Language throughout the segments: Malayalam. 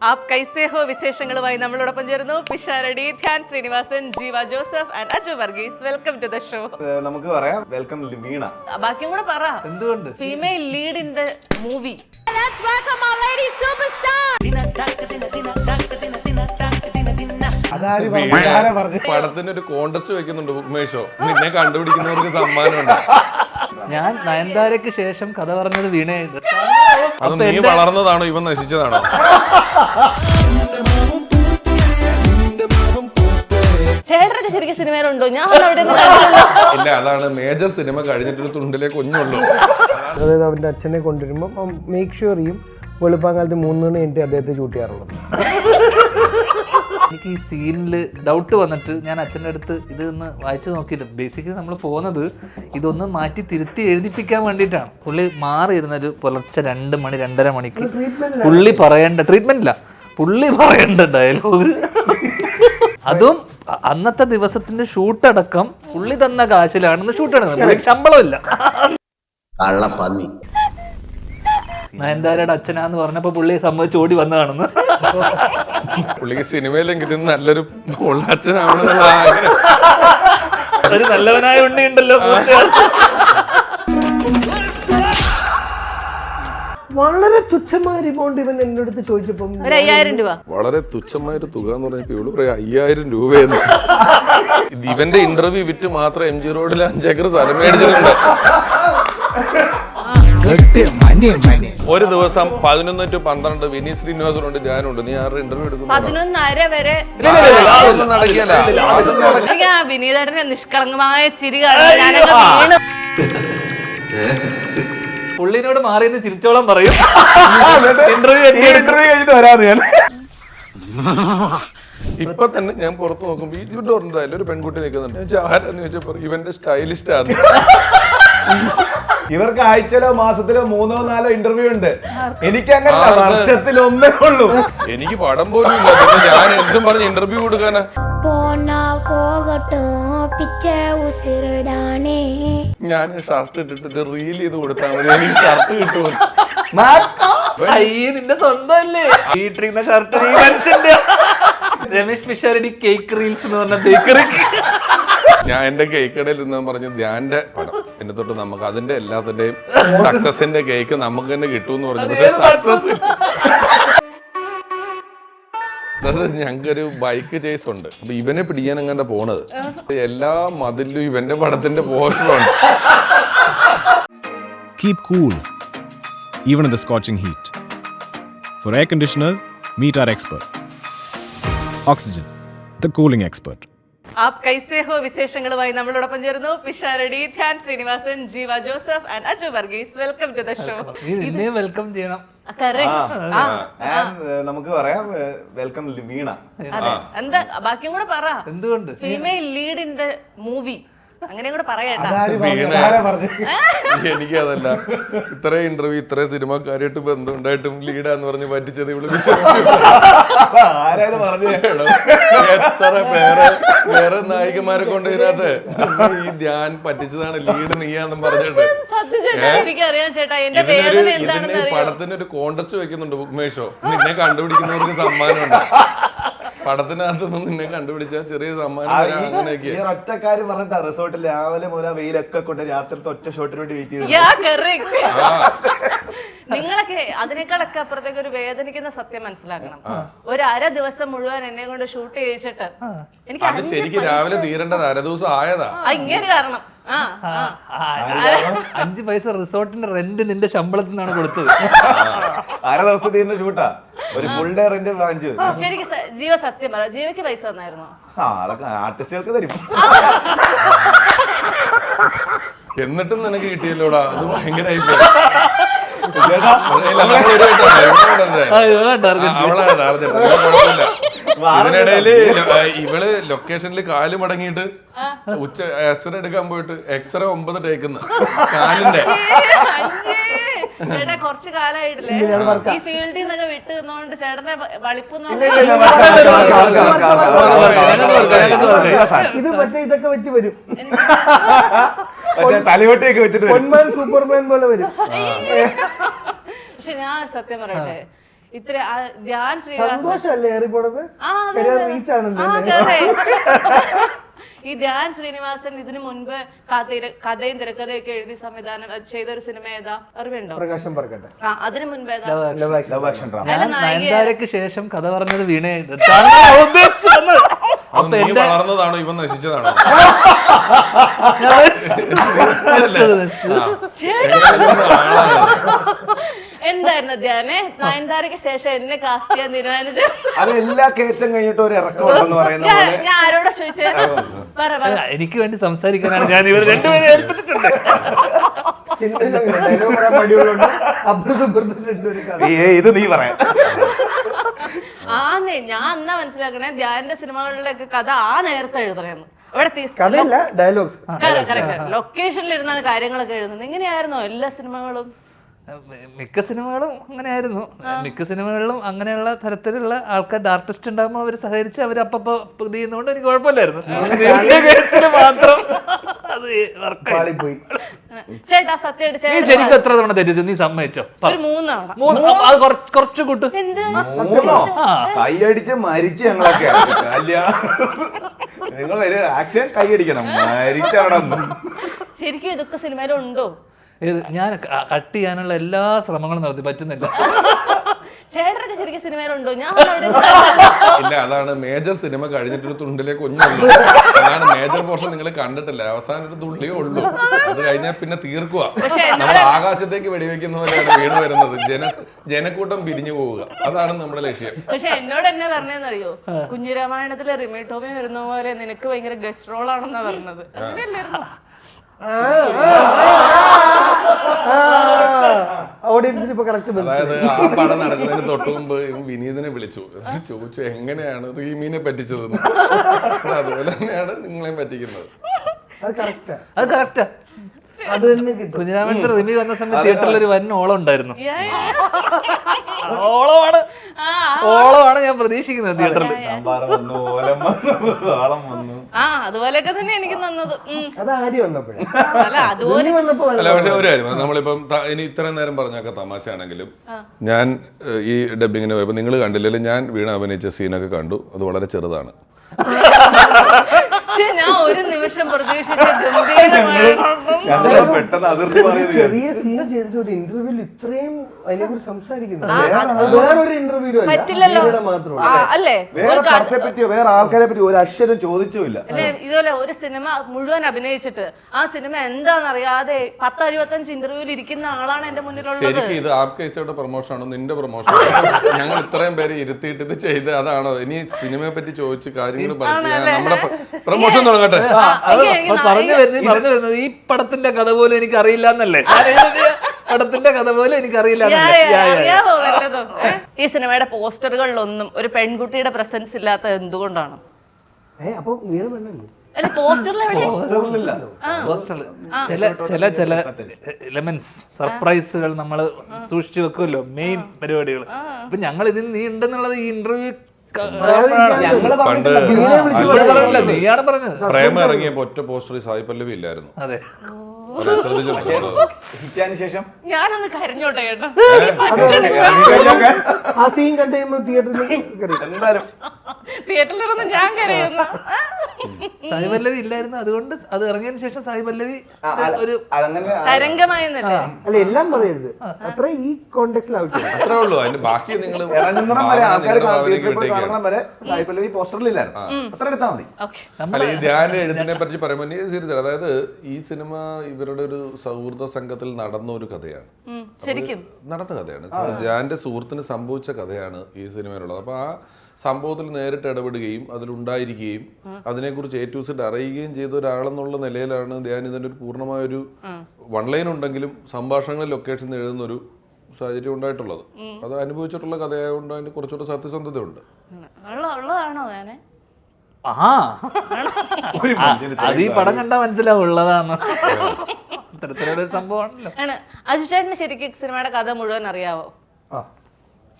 आप कैसे हो വിശേഷങ്ങളുമായി നമ്മളോടൊപ്പം ചേരുന്നു Pisharody, Dhyan Sreenivasan, Jeeva Joseph and Aju Varghese. Welcome to the show. നമുക്ക് പറയാം വെൽക്കം വീണ. ബാക്കിയും കൂടെ പറ. എന്തുകൊണ്ട് female lead in the movie. Let's welcome our lady superstar. പടത്തിന് ഒരു കോണ്ടസ്റ്റ് വെക്കുന്നുണ്ട് ഉമേഷോ, നിന്നെ കണ്ടുപിടിക്കുന്നവർക്ക് സമ്മാനമുണ്ട്. ഞാൻ നയൻതാരയ്ക്ക് ശേഷം കഥ പറഞ്ഞത് വീണയായിട്ട്. അത് നീ വളർന്നതാണോ ഇവൻ നശിച്ചതാണോ? ചേട്ടനൊക്കെ ശരിക്കും സിനിമയിലുണ്ടോ? ഞാൻ ഇല്ല, അതാണ് മേജർ സിനിമ കഴിഞ്ഞിട്ടൊരു തുണ്ടിലെ കുഞ്ഞുള്ളൂ. അതായത് അവൻ്റെ അച്ഛനെ കൊണ്ടുവരുമ്പോൾ മേക്ക് ഷുവർ ചെയ്യും വെളുപ്പാങ്കാലത്ത് 3 മണി കഴിഞ്ഞിട്ട് അദ്ദേഹത്തെ ഷൂട്ട് ചെയ്യാറുള്ളത്. എനിക്ക് ഈ സീനിൽ ഡൗട്ട് വന്നിട്ട് ഞാൻ അച്ഛൻ്റെ അടുത്ത് ഇതൊന്ന് വായിച്ചു നോക്കിയിട്ട് ബേസിക്കലി നമ്മൾ പോകുന്നത് ഇതൊന്ന് മാറ്റി തിരുത്തി എഴുതിപ്പിക്കാൻ വേണ്ടിയിട്ടാണ്. പുള്ളി മാറിയിരുന്നൊരു പുലർച്ചെ 2 മണി 2:30 മണിക്ക് പുള്ളി പറയേണ്ട ട്രീറ്റ്മെൻറ്റില്ല, പുള്ളി പറയേണ്ട ഡയലോഗ്, അതും അന്നത്തെ ദിവസത്തിന്റെ ഷൂട്ടടക്കം പുള്ളി തന്ന കാശിലാണെന്ന് ഷൂട്ട് എടുക്കുന്നത്, ശമ്പളമില്ല. കള്ളപ്പന്നി നയൻതാരയുടെ അച്ഛനാന്ന് പറഞ്ഞപ്പോ പുള്ളിയെ സമ്മതിച്ച് ഓടി വന്നതാണെന്ന്. പുള്ളിക്ക് സിനിമയിലെങ്കിലും നല്ലൊരു അച്ഛനാണെന്നുള്ള ആഗ്രഹം. ഒരു നല്ലവനായ ഉണ്ണിയുണ്ടല്ലോ. വളരെ തുച്ഛമായ എമൗണ്ട് ഇവൻ എന്റെ അടുത്ത് ചോദിച്ചപ്പം 5,000 രൂപ. വളരെ തുച്ഛമായൊരു തുക എന്ന് പറഞ്ഞപ്പോ ഇവള് പറയാം 5,000 രൂപയെന്ന്. ഇവന്റെ ഇന്റർവ്യൂ വിറ്റ് മാത്രം MG റോഡിൽ 5 ഏക്കർ സ്ഥലം മേടിച്ചിട്ടുണ്ട്. ഒരു ദിവസം 11 to 12 വിനീത് ശ്രീനിവാസനുണ്ട്, ഞാനുണ്ട്. നീ ആരുടെ ഇന്റർവ്യൂ എടുക്കുന്നു? 11:30 വരെ നടക്കില്ല. വിനീതേട്ടന്റെ നിഷ്കളങ്കമായ ചിരി കാണാൻ പുള്ളിനോട് മാറിയെന്ന് ചിരിച്ചോളം പറയും. ഇന്റർവ്യൂ കഴിഞ്ഞിട്ട് വരാതെ ഞാൻ ഇപ്പൊ തന്നെ ഞാൻ പുറത്ത് നോക്കുമ്പോ ഈ ഡോറിന്റെ ഒരു പെൺകുട്ടി നിൽക്കുന്നുണ്ട്. ഞാൻ ആരാന്ന് ചോദിച്ചപ്പോ ഇവന്റെ സ്റ്റൈലിസ്റ്റ് ആണ്. ഇവർക്ക് ആഴ്ചയിലോ മാസത്തിലോ 3 or 4 ഇന്റർവ്യൂ ഉണ്ട്. എനിക്ക് അങ്ങനെ വർഷത്തിൽ 1 ഉള്ളൂ. എനിക്ക് പടം പോലും ഇല്ല, പിന്നെ ഞാൻ എന്തും പറഞ്ഞ് ഇന്റർവ്യൂ കൊടുക്കാനാ? ഞാൻ ഷർട്ട് ഇട്ടിട്ട് റീൽ ചെയ്ത് കൊടുത്താൽ മതി, എനിക്ക് ഷർട്ട് കിട്ടുമോ? നിന്റെ സ്വന്തം അല്ലേ വീട്ടിലിരുന്ന ഷർട്ട് നീ മനുഷ്യന്റെ. രമേശ് പിഷാരടി കേക്ക് റീൽസ് എന്ന് പറഞ്ഞ ബേക്കറി. ഞാൻ എന്റെ കേക്ക് കടയിൽ ഇരുന്ന് പറഞ്ഞു ധ്യാന്റെ പടം എന്നെ തൊട്ട് നമുക്ക് അതിന്റെ എല്ലാത്തിന്റെയും സക്സസിന്റെ കേക്ക് നമുക്ക് തന്നെ കിട്ടുമെന്ന് പറഞ്ഞു. പക്ഷെ സക്സസ് ഞങ്ങൾക്കൊരു ബൈക്ക് ചേസ് ഉണ്ട്. അപ്പൊ ഇവനെ പിടിക്കാൻ എങ്ങനെ പോണത്, എല്ലാ മതിലും ഇവന്റെ പടത്തിന്റെ പോസ്റ്ററുണ്ട്. Keep cool, even in the scorching heat. For air conditioners, meet our expert. Oxygen, the cooling expert. आप कैसे हो വിശേഷങ്ങളുമായി നമ്മളോടൊപ്പം ചേരുന്നു Pisharody, Dhyan Sreenivasan, Jeeva Joseph and Aju Varghese. Welcome to the show. നിന്നെ വെൽക്കം ചെയ്യണം. നമുക്ക് പറയാം വെൽക്കം വീണ. എന്താ ബാക്കിയും കൂടെ പറ. എന്തുകൊണ്ട് female lead in the movie അങ്ങനെ കൂടെ പറയട്ടാ. എനിക്കതല്ല, ഇത്രയും ഇന്റർവ്യൂ ഇത്രയും സിനിമക്കാരായിട്ട് ബന്ധമുണ്ടായിട്ടും ലീഡാന്ന് പറഞ്ഞ് പറ്റിച്ചത് ഇവള് വിശ്വസിച്ചു. എത്ര വേറെ നായികമാരെ കൊണ്ട് ഇതിനകത്ത് ഈ ധ്യാൻ പറ്റിച്ചതാണ് ലീഡ് നീയാന്നും പറഞ്ഞിട്ട്. എനിക്കറിയാം ചേട്ടാ, എന്റെ വേദന എന്താണെന്ന് അറിയാം. പടത്തിന് ഒരു കോണ്ടസ്റ്റ് വെക്കുന്നുണ്ട് ഉമേഷോ, നിന്നെ കണ്ടുപിടിക്കുന്നവർക്ക് സമ്മാനമുണ്ട്. പടത്തിനകത്തൊന്നും നിന്നെ കണ്ടുപിടിച്ചാൽ ചെറിയ സമ്മാനം. ഒറ്റക്കാര് പറഞ്ഞിട്ടാ റിസോർട്ടിൽ രാവിലെ മുതൽ വെയിലൊക്കെ കൊണ്ട് രാത്രിത്തെ ഒറ്റ ഷോട്ടിന് വേണ്ടി വെയിറ്റ് ചെയ്തു. നിങ്ങളൊക്കെ അതിനേക്കാളൊക്കെ അപ്പുറത്തേക്ക് ഒരു വേദനിക്കുന്ന സത്യം മനസ്സിലാക്കണം. ഒരു 1/2 ദിവസം മുഴുവൻ എന്നെ കൊണ്ട് ഷൂട്ട് ചെയ്യിച്ചിട്ട് എനിക്ക് അത് ശരിക്കും രാവിലെ തീരേണ്ടത് 1/2 ദിവസം ആയതാ. ഇങ്ങനെ കാരണം 5 പൈസ റിസോർട്ടിന്റെ റെന്റ് നിന്റെ ശമ്പളത്തിൽ നിന്നാണ് കൊടുത്തത്. 1/2 ദിവസത്തെ തീരുന്ന ഷൂട്ടാ, ഒരു ഫുൾ ഡേ റെന്റ് വാങ്ങിച്ചു. ശരിക്കും ജീവ സത്യം പറ, ജീവയ്ക്ക് പൈസ തന്നായിരുന്നോ? അതൊക്കെ ആർട്ടിസ്റ്റുകൾക്ക് തരും. എന്നിട്ടും നിനക്ക് കിട്ടിയല്ലോടാ, അത് ഭയങ്കരമായി. ഇതിനിടയില് ഇവള് ലൊക്കേഷനിൽ കാല് മടങ്ങിയിട്ട് ഉച്ച എക്സ്റേ എടുക്കാൻ പോയിട്ട് എക്സ്റേ 9 ടേക്കുന്നു കാലിന്റെ. ചേട്ടാ കുറച്ച് കാലമായിട്ടില്ലേ ഈ ഫീൽഡിൽ നിന്നൊക്കെ വിട്ട് നിന്നോണ്ട് ചേട്ടനെ വളിപ്പൊന്നും ഇത് മറ്റേ ഇതൊക്കെ വെച്ച് വരും, തലയോട്ടിയൊക്കെ വെച്ചിട്ട് പൊന്മാൻ സൂപ്പർമാൻ പോലെ വരും. പക്ഷെ ഞാൻ സത്യം പറയട്ടെ, ഇത്ര ധ്യാൻ ശ്രീനിവാസൻ സന്തോഷമല്ലേ ഏറിപ്പോടത് ആ, അതെ, അതെ. റീച്ച് ആണല്ലോ ആ, അതെ, അതെ. ഈ ധ്യാൻ ശ്രീനിവാസൻ ഇതിനു മുൻപ് കഥയും തിരക്കഥയും ഒക്കെ എഴുതി സംവിധാനം ചെയ്ത ഒരു സിനിമ ഏതാ അറിവുണ്ടോ? പ്രകാശം പറക്കട്ടെ. ആ, അതിനു മുൻപ് ഏതാ? Love action drama. ഞാൻ നയൻതാരയ്ക്ക് ശേഷം കഥ പറഞ്ഞത് വീണയായിട്ട് ഉദ്ദേശിച്ചു വന്നത്. അത് നീ വളർന്നതാണോ ഇവൻ നശിച്ചതാണോ? എന്തായിരുന്നു ധ്യാനെ നയൻതാരയ്ക്ക് ശേഷം എന്നെ കാസ്റ്റ് ചെയ്യാൻ തീരുമാനിച്ചു? അത് എല്ലാ കയറ്റം കഴിഞ്ഞിട്ട് ഒരു ഇറക്കം ഉണ്ടെന്ന് പറയുന്ന പോലെ ഞാൻ ആരോടാ ചോദിച്ചേ? പറ പറ. എനിക്ക് വേണ്ടി സംസാരിക്കാനാണ് ഞാൻ ഇവർ രണ്ടുപേരെ ഏൽപ്പിച്ചിട്ടുണ്ട്. സിനിമയിൽ അങ്ങനെ dialogue പറയാൻ മടിയുള്ളതുകൊണ്ട് അപ്പുറത്തും ഇപ്പുറത്തും രണ്ടുപേരും കഥ. ഇത് നീ പറയാം. ആന്നേ ഞാൻ എന്നാ മനസ്സിലാക്കണേ ധ്യാന്റെ സിനിമകളിലൊക്കെ കഥ നേരത്തെ എഴുതണേന്ന്. അവിടെ കഥയല്ല ഡയലോഗ്സ്. ലൊക്കേഷനിൽ ഇരുന്നാണ് കാര്യങ്ങളൊക്കെ എഴുതുന്നത്. ഇങ്ങനെയായിരുന്നോ എല്ലാ സിനിമകളും? മിക്ക സിനിമകളും അങ്ങനെയായിരുന്നു. മിക്ക സിനിമകളിലും അങ്ങനെയുള്ള തരത്തിലുള്ള ആൾക്കാർ ആർട്ടിസ്റ്റ് ഉണ്ടാകുമ്പോൾ അവർ സഹകരിച്ച് അവർ അപ്പപ്പോ ഇത് ചെയ്യുന്നതുകൊണ്ട് എനിക്ക് കുഴപ്പമില്ലായിരുന്നു. എന്റെ കേസിൽ മാത്രം അത് വർക്കായി പോയി. ചേട്ടാ സത്യമായിട്ട് നീ ചേട്ടാ ശരിക്കും എത്ര തവണ തെറ്റിച്ചു? നീ സമ്മതിച്ചോ? ഒരു 3 തവണ. അത് കുറച്ച് കൂട്ട്. മൂന്നോ? കൈയടിച്ച് മരിച്ച് ഞങ്ങളൊക്കെ നിങ്ങൾ ഒരു ആക്ഷൻ കൈയടിക്കണം മരിച്ച അവിടെ ശരിക്കും ഇതൊക്കെ സിനിമയിലുണ്ടോ? ഞാൻ കട്ട് ചെയ്യാനുള്ള എല്ലാ ശ്രമങ്ങളും നടത്തി, പറ്റുന്നില്ല. ചേട്ടനൊക്കെ ശരിക്കും സിനിമയിലുണ്ടോ? ഞാൻ ഇല്ല, അതാണ് മേജർ സിനിമ കഴിഞ്ഞിട്ടൊരു തുണ്ടിലേക്ക് കുഞ്ഞുണ്ട്. അതാണ് മേജർ പോർഷൻ നിങ്ങൾ കണ്ടിട്ടില്ല. അവസാനം ഒരു തുള്ളിയേ ഉള്ളൂ. അത് കഴിഞ്ഞാൽ പിന്നെ തീർക്കുക. നമ്മൾ ആകാശത്തേക്ക് വെടിവെക്കുന്ന പോലെയാണ് വീട് വരുന്നത്. ജനക്കൂട്ടം പിരിഞ്ഞു പോവുക. അതാണ് നമ്മുടെ ലക്ഷ്യം. പക്ഷെ എന്നോട് എന്നെ പറഞ്ഞെന്നറിയോ, കുഞ്ഞിരാമായണത്തിലെ റിമി ടോമി വരുന്ന പോലെ നിനക്ക് ഭയങ്കര ഗസ്റ്റ് റോൾ ആണെന്നാ പറഞ്ഞത്. അങ്ങനെയല്ലായിരുന്നു? ഓഡിയൻസിന് ഇപ്പൊ കറക്റ്റ് അതായത് ആ പടം നടക്കുന്നതിന് തൊട്ട് മുമ്പ് വിനീതിനെ വിളിച്ചു, ചോദിച്ചു എങ്ങനെയാണ് റീമീനെ പറ്റിച്ചതെന്ന്. അതുപോലെ തന്നെയാണ് നിങ്ങളെയും പറ്റിക്കുന്നത്. അത് കറക്റ്റാ. അത് തന്നെ കിട്ടും. കുഞ്ഞിരാമൻ റിമി വന്ന സമയത്ത് തിയേറ്ററിൽ ഒരു വൻ ഓളം ഉണ്ടായിരുന്നു. ഓളമാണ് ഞാൻ പ്രതീക്ഷിക്കുന്നത് തിയേറ്ററിൽ. അതുപോലെയൊക്കെ തന്നെ എനിക്ക് തന്നത്. അത് ആര് വന്നപ്പോഴേ അല്ല അതുപോലെ വന്നപ്പോ അല്ല, പക്ഷെ ഒരു കാര്യം, നമ്മളിപ്പം ഇനി ഇത്രയും നേരം പറഞ്ഞൊക്കെ തമാശയാണെങ്കിലും ഞാൻ ഈ ഡബിങ്ങിന് പോയപ്പോൾ നിങ്ങൾ കണ്ടില്ലെങ്കിൽ ഞാൻ വീണ അഭിനയിച്ച സീനൊക്കെ കണ്ടു. അത് വളരെ ചെറുതാണ്. ഞാൻ ഒരു നിമിഷം പ്രതീക്ഷിച്ച ചെറിയ സീൻ ചെയ്തിട്ട് ഒരു ഇന്റർവ്യൂവിൽ ഇത്രയും അതിനെ കുറിച്ച് സംസാരിക്കുന്നു. വേറൊരു ഇന്റർവ്യൂ പറ്റില്ലല്ലോ അല്ലേ? പറ്റിയോ വേറെ ആൾക്കാരെ പറ്റി ഒരു അക്ഷരം ചോദിച്ചുമില്ല. ഇതുപോലെ ഒരു സിനിമ മുഴുവൻ അഭിനയിച്ചിട്ട് ആ സിനിമ എന്താണെന്ന് അറിയാതെ 10-25 ഇന്റർവ്യൂവിൽ ഇരിക്കുന്ന ആളാണ് എന്റെ മുന്നിലുള്ളത്. ശരിക്കും ഇത് ആപ്കേസയുടെ പ്രൊമോഷൻ ആണോ നിന്റെ പ്രൊമോഷൻ? ഞങ്ങൾ ഇത്രയും പേര് ഇരുത്തിയിട്ട് ഇത് ചെയ്ത് അതാണോ? ഇനി സിനിമയെ പറ്റി ചോദിച്ച് കാര്യങ്ങൾ നമ്മുടെ പ്രൊമോഷൻ തുടങ്ങട്ടെ. പറഞ്ഞു വരുന്നത് ഈ പടത്തിന്റെ കഥ പോലും എനിക്ക് അറിയില്ല എന്നല്ലേ? പടത്തിന്റെ കഥ പോലും എനിക്ക് അറിയില്ല. അറിയാവോ വല്ലതും? ഈ സിനിമയുടെ പോസ്റ്ററുകളിലൊന്നും ഒരു പെൺകുട്ടിയുടെ പ്രസൻസ് ഇല്ലാത്ത എന്തുകൊണ്ടാണ്? അപ്പൊ വീട് പെണ്ണല്ലേ? അല്ല പോസ്റ്ററിൽ ചില എലമെന്റ്സ് സർപ്രൈസുകൾ നമ്മൾ സൂക്ഷിച്ചു വെക്കുമല്ലോ, മെയിൻ പരിപാടികൾ. അപ്പൊ ഞങ്ങൾ ഇതിന് നീ ഉണ്ടെന്നുള്ളത് ഈ ഇന്റർവ്യൂ പണ്ട് നീയാണ് പറഞ്ഞത്. പ്രേമം ഇറങ്ങിയപ്പോ ഒറ്റ പോസ്റ്റർ സായി പല്ലവി ഇല്ലായിരുന്നു. അതെ, ശേഷം ഞാനൊന്ന് കരഞ്ഞോട്ടെ കേട്ടോ. ആ സീൻ കണ്ടു തിയേറ്ററിലിരുന്ന് ഞാൻ കരയുന്നു. സായി പല്ലവി ഇല്ലായിരുന്നു, അതുകൊണ്ട് അത് ഇറങ്ങിയതിനു ശേഷം സായി പല്ലവി ഒരു തരംഗമായെന്നല്ലേ? അല്ല എല്ലാം പറയരുത്, അത്ര ഈ കോണ്ടെക്സ്റ്റിൽ ആവശ്യം. അത്രേ ഉള്ളൂ. അതിന്റെ ബാക്കി നിങ്ങൾ അല്ല, ഈ ധ്യാന എഴുത്തിനെ പറ്റി പറയുമ്പോൾ സീരിയസ്, അതായത് ഈ സിനിമ ഇവരുടെ ഒരു സൗഹൃദ സംഘത്തിൽ നടന്ന ഒരു കഥയാണ്. ശരിക്കും നടന്ന കഥയാണ്. ധ്യാന്റെ സുഹൃത്തിന് സംഭവിച്ച കഥയാണ് ഈ സിനിമയിലുള്ളത്. അപ്പൊ ആ സംഭവത്തിൽ നേരിട്ട് ഇടപെടുകയും അതിലുണ്ടായിരിക്കുകയും അതിനെക്കുറിച്ച് A to Z അറിയുകയും ചെയ്ത ഒരാളെന്നുള്ള നിലയിലാണ് ധ്യാൻ ഇതിന്റെ ഒരു പൂർണ്ണമായൊരു വൺ ലൈൻ ഉണ്ടെങ്കിലും സംഭാഷണങ്ങളിൽ ലൊക്കേഷൻ എഴുതുന്നൊരു സാഹചര്യം ഉണ്ടായിട്ടുള്ളത്. അത് അനുഭവിച്ചിട്ടുള്ള കഥയായതുകൊണ്ട് അതിന് കുറച്ചുകൂടെ സത്യസന്ധത ഉണ്ട്. ഉള്ളതാണോ ഞാന്? അത് ഈ പടം കണ്ടാ മനസ്സിലാവുള്ളതാണ്. അത്തരത്തിലുള്ള സംഭവമാണല്ലോ. അജുചേട്ടന് ശരിക്കും സിനിമയുടെ കഥ മുഴുവൻ അറിയാവോ?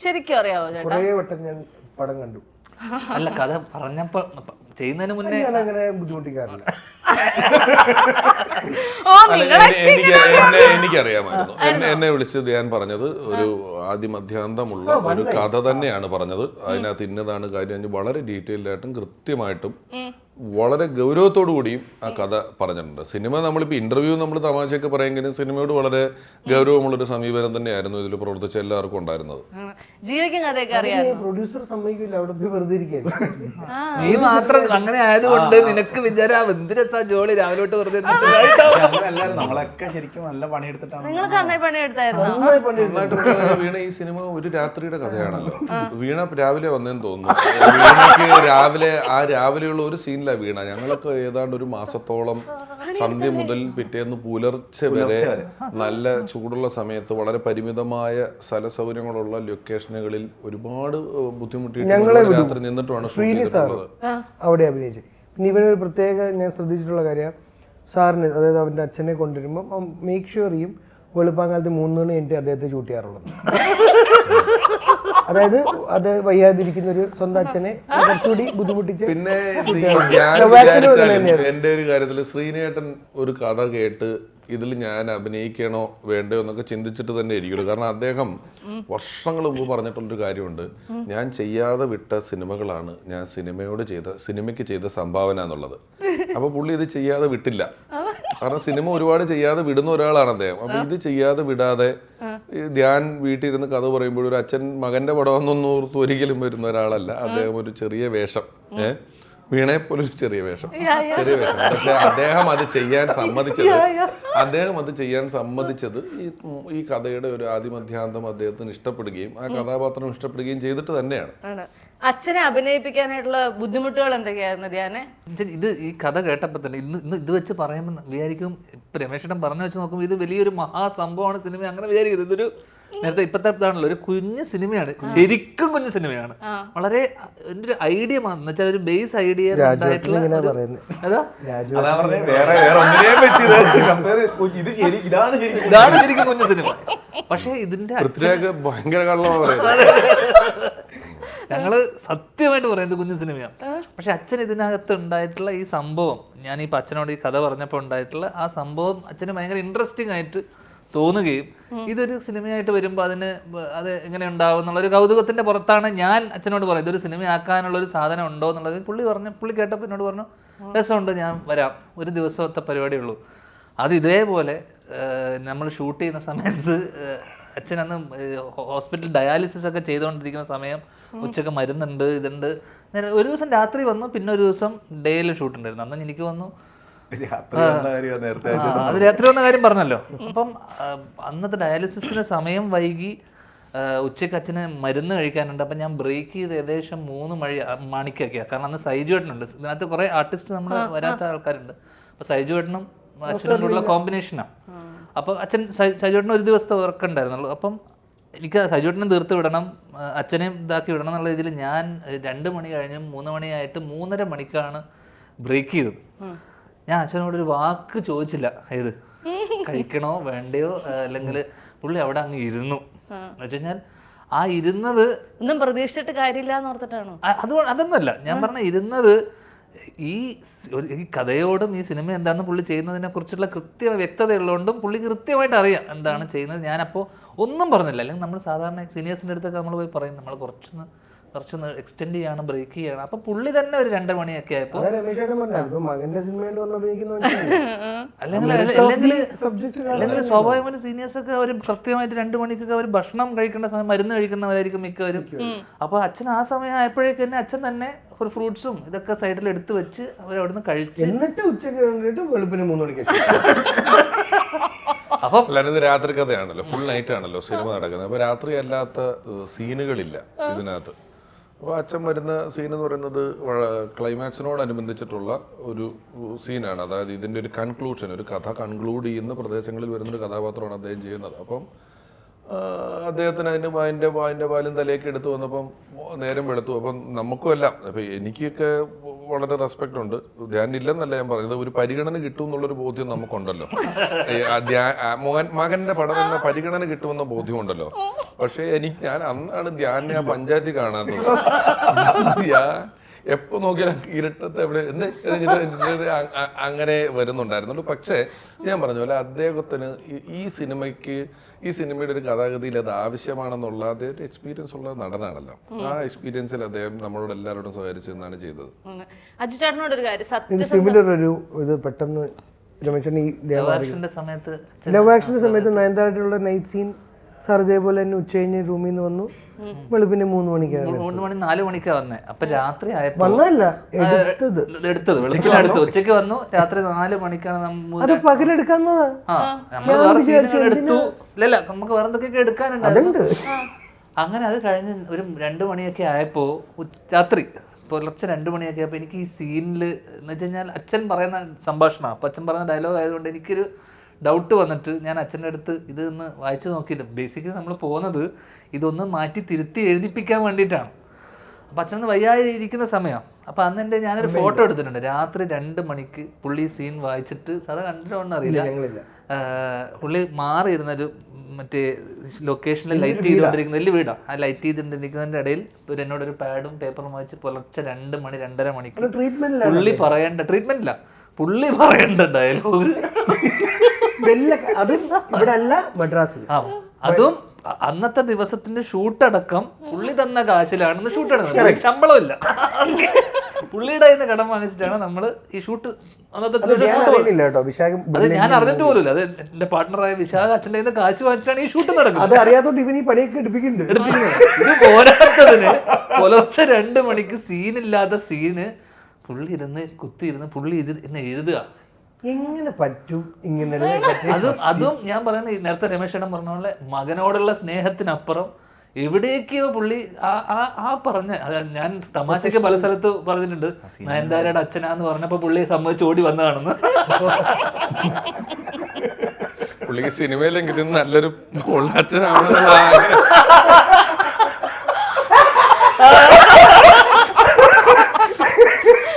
ശരിക്കും അറിയാവോ ചേട്ടാ? കുറേ വട്ടം ഞാൻ പടം കണ്ടു. അല്ല, കഥ പറഞ്ഞപ്പോ ചെയ്യുന്നതിന് മുന്നേ ഞാൻ അങ്ങനെ ബുദ്ധിമുട്ടിക്കാറില്ല. ഓ അല്ല, എനിക്കറിയാമായിരുന്നു. എന്നെ വിളിച്ച് ധ്യാൻ പറഞ്ഞത് ഒരു ആദ്യമധ്യാന്തമുള്ള ഒരു കഥ തന്നെയാണ് പറഞ്ഞത്. അതിനകത്ത് ഇന്നതാണ് കാര്യം വളരെ ഡീറ്റെയിൽഡ് ആയിട്ടും കൃത്യമായിട്ടും വളരെ ഗൗരവത്തോടു കൂടിയും ആ കഥ പറഞ്ഞിട്ടുണ്ട്. സിനിമ നമ്മളിപ്പോൾ ഇന്റർവ്യൂ നമ്മൾ തമാശയൊക്കെ പറയുമെങ്കിലും സിനിമയോട് വളരെ ഗൗരവമുള്ളൊരു സമീപനം തന്നെയായിരുന്നു ഇതിൽ പ്രവർത്തിച്ച എല്ലാവർക്കും ഉണ്ടായിരുന്നത്. ജീവിക്കും കഥയൊക്കെ അറിയാം. പ്രൊഡ്യൂസർ സമ്മതിക്കില്ല, അവിടെ പോയി വെറുതെ ഇരിക്കാൻ. നീ മാത്രം അങ്ങനെ ആയതുകൊണ്ട് നിനക്ക് വിചാരം എന്ത് രസാ ജോളി രാവിലെ തൊട്ട് വെറുതെ അങ്ങനെയല്ലായിരുന്നു, നമ്മളൊക്കെ ശരിക്കും നല്ല പണിയെടുത്തിട്ടാണ്. നിങ്ങൾക്ക് നന്നായി പണിയെടുത്തായിരുന്നു. നന്നായിട്ട് വീണ ഈ സിനിമ ഒരു രാത്രിയുടെ കഥയാണല്ലോ. വീണ രാവിലെ വന്നേന്ന് തോന്നുന്നു. വീണയ്ക്ക് രാവിലെയുള്ള ഒരു സീനിലാണ് വീണ. ഞങ്ങളൊക്കെ ഏതാണ്ട് ഒരു മാസത്തോളം സന്ധ്യ മുതൽ പിറ്റേന്ന് പുലർച്ചെ വരെ നല്ല ചൂടുള്ള സമയത്ത് വളരെ പരിമിതമായ സ്ഥല സൗകര്യങ്ങളുള്ള ലൊക്കേഷനുകളിൽ ഒരുപാട് ബുദ്ധിമുട്ടിയിട്ട് രാത്രി നിന്നിട്ടാണ് ഷൂട്ട് ചെയ്തിട്ടുള്ളത്. അവിടെ അഭിനയിച്ചത്. പിന്നെ ഇവനൊരു പ്രത്യേക ഞാൻ ശ്രദ്ധിച്ചിട്ടുള്ള കാര്യം, സാറിന് അതായത് അവൻ്റെ അച്ഛനെ കൊണ്ടുവരുമ്പോൾ മേക്ക് ഷുവർ ചെയ്യും വെളുപ്പാങ്കാലത്ത് 3 മണി കഴിഞ്ഞിട്ട് അദ്ദേഹത്തെ ഷൂട്ട് ചെയ്യാറുള്ളത്. അതായത് അത് വയ്യാതിരിക്കുന്ന ഒരു സ്വന്തം അച്ഛനെ കുറച്ചുകൂടി ബുദ്ധിമുട്ടിച്ച്. പിന്നെ ഞാൻ വിചാരിച്ചാലും എന്റെ ഒരു കാര്യത്തിൽ ശ്രീനേട്ടൻ ഒരു കഥ കേട്ട് ഇതിൽ ഞാൻ അഭിനയിക്കണോ വേണ്ടോ എന്നൊക്കെ ചിന്തിച്ചിട്ട് തന്നെ ഇരിക്കുള്ളൂ. കാരണം അദ്ദേഹം വർഷങ്ങൾ മുമ്പ് പറഞ്ഞിട്ടുള്ളൊരു കാര്യമുണ്ട്, ഞാൻ ചെയ്യാതെ വിട്ട സിനിമകളാണ് ഞാൻ സിനിമയ്ക്ക് ചെയ്ത സംഭാവന എന്നുള്ളത്. അപ്പൊ പുള്ളി ഇത് ചെയ്യാതെ വിട്ടില്ല. കാരണം സിനിമ ഒരുപാട് ചെയ്യാതെ വിടുന്ന ഒരാളാണ് അദ്ദേഹം. അപ്പൊ ഇത് ചെയ്യാതെ വിടാതെ ധ്യാൻ വീട്ടിൽ ഇരുന്ന് കഥ പറയുമ്പോൾ ഒരു അച്ഛൻ മകന്റെ പടമെന്നൊന്നും ഓർത്ത് ഒരിക്കലും വരുന്ന ഒരാളല്ല അദ്ദേഹം. ഒരു ചെറിയ വേഷം, വീണയെ പോലെ ഒരു ചെറിയ വേഷം. പക്ഷെ അദ്ദേഹം അത് ചെയ്യാൻ സമ്മതിച്ചത് ഈ കഥയുടെ ഒരു ആദിമധ്യാന്തം അദ്ദേഹത്തിന് ഇഷ്ടപ്പെടുകയും ആ കഥാപാത്രം ഇഷ്ടപ്പെടുകയും ചെയ്തിട്ട് തന്നെയാണ്. അച്ഛനെ അഭിനയിപ്പിക്കാനായിട്ടുള്ള ബുദ്ധിമുട്ടുകൾ എന്തൊക്കെയായിരുന്നു ധ്യാനെ? ഇത് ഈ കഥ കേട്ടപ്പോൾ തന്നെ ഇന്ന് ഇത് വെച്ച് പറയുമ്പോൾ വിചാരിക്കും, ഇപ്പൊ രമേശേട്ടൻ പറഞ്ഞു വെച്ച് നോക്കുമ്പോൾ ഇത് വലിയൊരു മഹാസംഭവമാണ് സിനിമ, അങ്ങനെ വിചാരിക്കരുത്. ഇതൊരു നേരത്തെ ഇപ്പോഴത്തെ ഇതാണല്ലോ ഒരു കുഞ്ഞു സിനിമയാണ്, ശരിക്കും കുഞ്ഞു സിനിമയാണ്. വളരെ എൻ്റെ ഒരു ഐഡിയ എന്ന് വെച്ചാൽ ഒരു ബേസ് ഐഡിയ ഇതാണ് ശരിക്കും കുഞ്ഞു സിനിമ. പക്ഷെ ഇതിന്റെ ഭയങ്കര ഞങ്ങള് സത്യമായിട്ട് പറയുന്നത് കുഞ്ഞു സിനിമയാണ്. പക്ഷെ അച്ഛൻ ഇതിനകത്ത് ഉണ്ടായിട്ടുള്ള ഈ സംഭവം, ഞാനിപ്പോൾ അച്ഛനോട് ഈ കഥ പറഞ്ഞപ്പോൾ ഉണ്ടായിട്ടുള്ള ആ സംഭവം അച്ഛന് ഭയങ്കര ഇൻട്രസ്റ്റിംഗ് ആയിട്ട് തോന്നുകയും ഇതൊരു സിനിമയായിട്ട് വരുമ്പോൾ അത് എങ്ങനെ ഉണ്ടാവും എന്നുള്ളൊരു കൗതുകത്തിന്റെ പുറത്താണ് ഞാൻ അച്ഛനോട് പറയുന്നത് ഇതൊരു സിനിമയാക്കാനുള്ള ഒരു സാധനം ഉണ്ടോ എന്നുള്ളത്. പുള്ളി കേട്ടപ്പോൾ എന്നോട് പറഞ്ഞു രസമുണ്ട്, ഞാൻ വരാം, ഒരു ദിവസത്തെ പരിപാടിയേ ഉള്ളൂ. അത് ഇതേപോലെ നമ്മൾ ഷൂട്ട് ചെയ്യുന്ന സമയത്ത് അച്ഛനന്ന് ഹോസ്പിറ്റൽ ഡയാലിസിസ് ഒക്കെ ചെയ്തുകൊണ്ടിരിക്കുന്ന സമയം, ഉച്ചക്ക് മരുന്നുണ്ട്, ഇതുണ്ട്. ഒരു ദിവസം രാത്രി വന്നു, പിന്നെ ഒരു ദിവസം ഡേയിൽ ഷൂട്ട് ഉണ്ടായിരുന്നു. അന്ന് എനിക്ക് വന്നു, അത് രാത്രി വന്ന കാര്യം പറഞ്ഞല്ലോ. അപ്പം അന്നത്തെ ഡയാലിസിസിന് സമയം വൈകി, ഉച്ചയ്ക്ക് അച്ഛന് മരുന്ന് കഴിക്കാനുണ്ട്. അപ്പം ഞാൻ ബ്രേക്ക് ചെയ്ത് ഏകദേശം 3 മണിക്കൊക്കെയാണ്. കാരണം അന്ന് സൈജുവേട്ടനുണ്ട്, ഇതിനകത്ത് കുറേ ആർട്ടിസ്റ്റ് നമ്മൾ വരാത്ത ആൾക്കാരുണ്ട്. അപ്പോൾ സൈജുവേട്ടനും അച്ഛനോടുള്ള കോമ്പിനേഷനാണ്. അപ്പോൾ അച്ഛൻ സൈജുവേട്ടന് ഒരു ദിവസത്തെ വർക്ക് ഉണ്ടായിരുന്നുള്ളൂ. അപ്പം എനിക്ക് സൈജുവേട്ടനെ തീർത്ത് വിടണം, അച്ഛനെയും ഇതാക്കി വിടണം എന്നുള്ള രീതിയിൽ ഞാൻ 2 മണി കഴിഞ്ഞും 3 മണിയായിട്ട് 3:30 മണിക്കാണ് ബ്രേക്ക് ചെയ്തത്. ഞാൻ അച്ഛനോടൊരു വാക്ക് ചോദിച്ചില്ല, ഏത് കഴിക്കണോ വേണ്ടയോ, അല്ലെങ്കിൽ പുള്ളി അവിടെ അങ്ങ് ഇരുന്നു. എന്ന് വെച്ച് കഴിഞ്ഞാൽ ആ ഇരുന്നത് ഒന്നും പ്രതീക്ഷിച്ചിട്ട് കാര്യമില്ല എന്ന് ഓർത്തിട്ടാണോ? അതൊന്നുമല്ല, ഞാൻ പറഞ്ഞ ഇരുന്നത് ഈ കഥയോടും ഈ സിനിമ എന്താണെന്ന് പുള്ളി ചെയ്യുന്നതിനെ കുറിച്ചുള്ള വ്യക്തതയുള്ളതുകൊണ്ടും പുള്ളി കൃത്യമായിട്ട് അറിയാം എന്താണ് ചെയ്യുന്നത്. ഞാനപ്പോൾ ഒന്നും പറഞ്ഞില്ല. അല്ലെങ്കിൽ നമ്മൾ സാധാരണ സീനിയേഴ്സിൻ്റെ അടുത്തൊക്കെ നമ്മൾ പോയി പറയും നമ്മൾ കുറച്ചൊന്ന് എക്സ്റ്റെൻഡ് ചെയ്യാണ്, ബ്രേക്ക് ചെയ്യണം. അപ്പൊ പുള്ളി തന്നെ ഒരു 2 മണിയൊക്കെ ആയപ്പോ അല്ലെങ്കിൽ സ്വാഭാവികമായിട്ട് സീനിയേഴ്സ് ഒക്കെ അവർ കൃത്യമായിട്ട് 2 മണിക്കൊക്കെ അവർ ഭക്ഷണം കഴിക്കേണ്ട സമയം മരുന്ന് കഴിക്കുന്നവരായിരിക്കും മിക്കവരും. അപ്പൊ അച്ഛൻ ആ സമയം ആയപ്പോഴേക്ക് തന്നെ അച്ഛൻ തന്നെ ഒരു ഫ്രൂട്ട്സും ഇതൊക്കെ സൈഡിൽ എടുത്ത് വെച്ച് അവർ അവിടുന്ന് കഴിച്ച് എന്നിട്ട് ഉച്ചയ്ക്ക് വേണ്ടിയിട്ട് വെളുപ്പിന് 3 മണിക്ക് അപ്പം അല്ലാതെ രാത്രി കഥയാണല്ലോ, ഫുൾ നൈറ്റ് ആണല്ലോ സിനിമ നടക്കുന്നത്. അപ്പൊ രാത്രി അല്ലാത്ത സീനുകളില്ല ഇതിനകത്ത്. അപ്പോൾ അച്ഛൻ വരുന്ന സീൻ എന്ന് പറയുന്നത് ക്ലൈമാക്സിനോടനുബന്ധിച്ചിട്ടുള്ള ഒരു സീനാണ്. അതായത് ഇതിൻ്റെ ഒരു കൺക്ലൂഷൻ, ഒരു കഥ കൺക്ലൂഡ് ചെയ്യുന്ന പ്രദേശങ്ങളിൽ വരുന്നൊരു കഥാപാത്രമാണ് അദ്ദേഹം ചെയ്യുന്നത്. അപ്പം അദ്ദേഹത്തിന് അതിൻ്റെ പാലും തലയൊക്കെ എടുത്തു വന്നപ്പം നേരം വെളുത്തു. അപ്പം നമുക്കുമെല്ലാം, അപ്പം എനിക്കൊക്കെ വളരെ റെസ്പെക്റ്റ് ഉണ്ട്. ധ്യാനില്ലെന്നല്ല ഞാൻ പറയുന്നത്, ഒരു പരിഗണന കിട്ടും എന്നുള്ളൊരു ബോധ്യം നമുക്കുണ്ടല്ലോ. മകന്റെ പടം എന്ന പരിഗണന കിട്ടുമെന്ന ബോധ്യമുണ്ടല്ലോ. പക്ഷെ ഞാൻ അന്നാണ് ധ്യാനെ ആ പഞ്ചായത്തിൽ കാണാത്തത്. എപ്പോൾ നോക്കിയാലും ഇരുട്ടത്ത് എവിടെ അങ്ങനെ വരുന്നുണ്ടായിരുന്നുള്ളൂ. പക്ഷേ ഞാൻ പറഞ്ഞ പോലെ അദ്ദേഹത്തിന് ഈ സിനിമയുടെ ഒരു കഥാഗതിയിൽ അത് ആവശ്യമാണെന്നുള്ള അദ്ദേഹം ഒരു എക്സ്പീരിയൻസ് ഉള്ള നടനാണല്ലോ. ആ എക്സ്പീരിയൻസിൽ അദ്ദേഹം നമ്മളോട് എല്ലാവരോടും സഹകരിച്ച് എന്നാണ് ചെയ്തത്. അജു ചേട്ടനോട് ഒരു കാര്യം, സിമിലർ ഒരു ഇത് പെട്ടെന്ന് രമേശൻ ഈ സമയത്ത് ലവ് ആക്ഷന്റെ സമയത്ത് നയൻതാരായിട്ടുള്ള നൈറ്റ് സീൻ സാർ ഇതേപോലെ തന്നെ ഉച്ച കഴിഞ്ഞ് റൂമിൽ നിന്ന് വന്നു, വെളുപ്പിന് 3 മണിക്കാണ് 3 മണി 4 മണിക്കാ വന്നേ. അപ്പൊ രാത്രി ആയപ്പോ വന്നതല്ല എടുത്തത് വെളുപ്പിന് അടുത്ത് ഉച്ചക്ക് വന്നു, രാത്രി 4 മണിക്കാണ് അത് പകലെടുക്കാന്നതാ. നമ്മള് വേറെ സീനുകൾ എടുത്തു. ഇല്ലല്ല, നമുക്ക് വേറെ എന്തൊക്കെയൊക്കെ എടുക്കാനുണ്ടായിരുന്നു. അങ്ങനെ അത് കഴിഞ്ഞ് ഒരു 2 മണിയൊക്കെ ആയപ്പോ രാത്രി പുലർച്ചെ 2 മണിയൊക്കെ ആയപ്പോൾ എനിക്ക് ഈ സീനിൽ എന്ന് വെച്ച് കഴിഞ്ഞാൽ അച്ഛൻ പറയുന്ന സംഭാഷണം, അപ്പം അച്ഛൻ പറയുന്ന ഡയലോഗ് ആയതുകൊണ്ട് എനിക്കൊരു ഡൗട്ട് വന്നിട്ട് ഞാൻ അച്ഛൻ്റെ അടുത്ത് ഇത് ഒന്ന് വായിച്ചു നോക്കിയിട്ട്, ബേസിക്കലി നമ്മൾ പോകുന്നത് ഇതൊന്ന് മാറ്റി തിരുത്തി എഴുതിപ്പിക്കാൻ വേണ്ടിയിട്ടാണ്. അപ്പം അച്ഛൻ വയ്യാതെ ഇരിക്കുന്ന സമയമാണ്. അപ്പം അന്ന് എൻ്റെ ഞാനൊരു ഫോട്ടോ എടുത്തിട്ടുണ്ട്. രാത്രി 2 മണിക്ക് പുള്ളി സീൻ വായിച്ചിട്ട് അത് കണ്ടിട്ടുണ്ടോ അറിയില്ല, പുള്ളി മാറിയിരുന്നൊരു മറ്റേ ലൊക്കേഷനിൽ ലൈറ്റ് ചെയ്തുകൊണ്ടിരിക്കുന്ന വലിയ വീടാണ്. ആ ലൈറ്റ് ചെയ്തുകൊണ്ടിരിക്കുന്നതിൻ്റെ ഇടയിൽ എന്നോടൊരു പാഡും പേപ്പറും വായിച്ച് പുലർച്ചെ 2 മണി 2:30 മണിക്ക് പുള്ളി പറയേണ്ട ട്രീറ്റ്മെന്റില്ല, പുള്ളി പറയേണ്ട ഡയലോഗ് അതും അന്നത്തെ ദിവസത്തിന്റെ ഷൂട്ടടക്കം പുള്ളി തന്ന കാശിലാണെന്ന് ഷൂട്ട് എടുക്കുന്നത്. ശമ്പളമില്ല, പുള്ളിയുടെ കയ്യിൽ നിന്ന് കടം വാങ്ങിച്ചിട്ടാണ് നമ്മള് ഈ ഷൂട്ട് അന്നത്തെ അത് ഞാൻ അറിഞ്ഞിട്ട് പോലും. അത് എന്റെ പാർട്ട്ണറായ വിശാഖ അച്ഛൻ്റെ കയ്യിൽ നിന്ന് കാശ് വാങ്ങിച്ചിട്ടാണ് ഈ ഷൂട്ട് നടക്കുന്നത്. ഇത് പോരാത്തതിന് പുലർച്ചെ 2 മണിക്ക് സീനില്ലാത്ത സീന് പുള്ളി കുത്തിയിരുന്ന് പുള്ളി ഇന്ന് എഴുതുക. എങ്ങനെ പറ്റും ഇങ്ങനെ? അതും ഞാൻ പറയുന്നത് നേരത്തെ രമേശേട്ടൻ പറഞ്ഞ പോലെ മകനോടുള്ള സ്നേഹത്തിനപ്പുറം എവിടേക്കോ പുള്ളി ആ പറഞ്ഞ, ഞാൻ തമാശക്ക് പല സ്ഥലത്ത് പറഞ്ഞിട്ടുണ്ട്, നയൻതാരയുടെ അച്ഛനാന്ന് പറഞ്ഞപ്പോ പുള്ളി സമ്മതിച്ച് ഓടി വന്നതാണെന്ന്. പുള്ളിക്ക് സിനിമയിലെങ്കിലും നല്ലൊരു അച്ഛനാണെന്നുള്ള